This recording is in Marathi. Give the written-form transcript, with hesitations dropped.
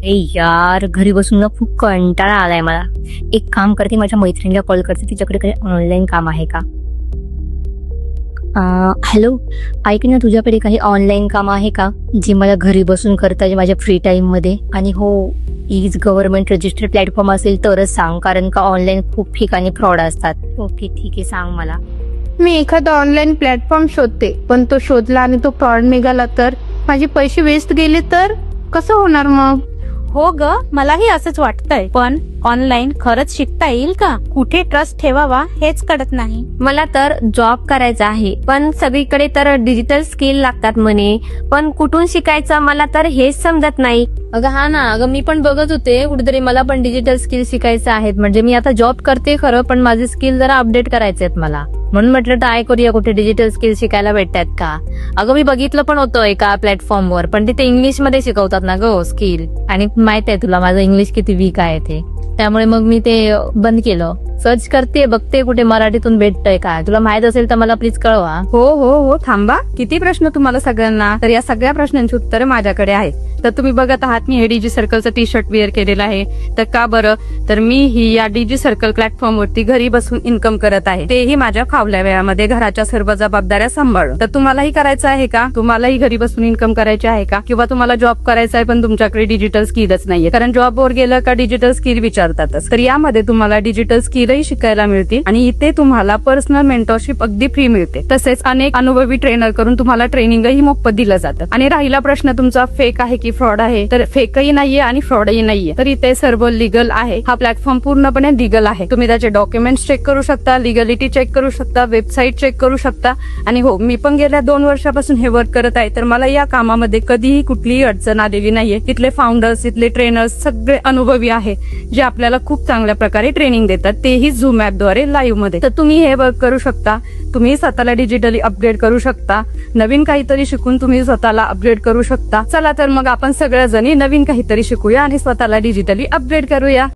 यार घरी बसून ना खूप कंटाळा आलाय मला. एक काम करते, माझ्या मैत्रिणीला कॉल करते, तिच्याकडे काही ऑनलाईन काम आहे का. हॅलो, ऐक ना, तुझ्याकडे काही ऑनलाईन काम आहे का जे मला घरी बसून करता येईल माझ्या फ्री टाइम मध्ये. आणि हो, इज गव्हर्नमेंट रजिस्टर्ड प्लॅटफॉर्म असेल तरच सांग, कारण का ऑनलाईन खूप ठिकाणी फ्रॉड असतात. ओके ठीक आहे, सांग मला. मी एखादा ऑनलाईन प्लॅटफॉर्म शोधते, पण तो शोधला आणि तो फ्रॉड निघाला तर माझे पैसे वेस्ट गेले तर कसं होणार मग? हो ग, मलाही असंच वाटतंय. पण ऑनलाईन खरंच शिकता येईल का? कुठे ट्रस्ट ठेवावा हेच कळत नाही. मला तर जॉब करायचा आहे, पण सगळीकडे तर डिजिटल स्किल लागतात म्हणे, पण कुठून शिकायचं मला तर हेच समजत नाही. अगं हा ना, अगं मी पण बघत होते कुठेतरी, मला पण डिजिटल स्किल शिकायचे आहेत. म्हणजे मी आता जॉब करते खरं, पण माझे स्किल जरा अपडेट करायचे आहेत मला. म्हणून म्हटलं ट्राय करूया कुठे डिजिटल स्किल शिकायला भेटतात का. अगं मी बघितलं पण होतं एका प्लॅटफॉर्मवर, पण तिथे इंग्लिश मध्ये शिकवतात ना ग स्किल. आणि माहित आहे तुला माझं इंग्लिश किती वीक आहे ते, त्यामुळे मग मी ते बंद केलं. सर्च करते, बघते कुठे मराठीतून भेटतंय का. तुला माहित असेल तर मला प्लीज कळवा. हो हो हो, थांबा. किती प्रश्न तुम्हाला सगळ्यांना, तर या सगळ्या प्रश्नांची उत्तरं माझ्याकडे आहेत. तर तुम्ही बघत आहात मी हे डीजी सर्कलचं टी शर्ट वेअर केलेलं आहे. तर का बरं, तर मी ही या डीजी सर्कल प्लॅटफॉर्म वरती घरी बसून इन्कम करत आहे, तेही माझ्या फावल्या वेळामध्ये घराच्या सर्व जबाबदाऱ्या सांभाळून. तर तुम्हालाही करायचं आहे का? तुम्हालाही घरी बसून इन्कम करायचे आहे का? किंवा तुम्हाला जॉब करायचा आहे पण तुमच्याकडे डिजिटल स्किलच नाहीये, कारण जॉबवर गेलं का डिजिटल स्किल विचारतातच. तर यामध्ये तुम्हाला डिजिटल स्किलही शिकायला मिळतील आणि इथे तुम्हाला पर्सनल मेंटरशिप अगदी फ्री मिळते. तसेच अनेक अनुभवी ट्रेनर करून तुम्हाला ट्रेनिंगही मोफत दिलं जातं. आणि राहिला प्रश्न तुमचा फेक आहे की फ्रॉड आहे, तर फेकही नाहीये आणि फ्रॉडही नाहीये. तर इथे सर्व लिगल आहे. हा प्लॅटफॉर्म पूर्णपणे लिगल आहे. तुम्ही त्याचे डॉक्युमेंट्स चेक करू शकता, लिगलिटी चेक करू शकता, वेबसाईट चेक करू शकता. आणि हो, मी पण गेल्या 2 वर्षापासून हे वर्क करत आहे, तर मला या कामामध्ये कधीही कुठलीही अडचण आलेली नाहीये. तिथले फाउंडर्स, तिथले ट्रेनर्स सगळे अनुभवी आहे, जे आपल्याला खूप चांगल्या प्रकारे ट्रेनिंग देतात, तेही झूम ऍपद्वारे लाईव्ह मध्ये. तर तुम्ही हे वर्क करू शकता. तुम्ही स्वतःला डिजिटली अपग्रेड करू शकता. नवीन काहीतरी शिकून तुम्ही स्वतःला अपग्रेड करू शकता. चला तर मग आपण सगळ्या जणी नवीन काहीतरी शिकूया आणि स्वतःला डिजिटली अपग्रेड करूया.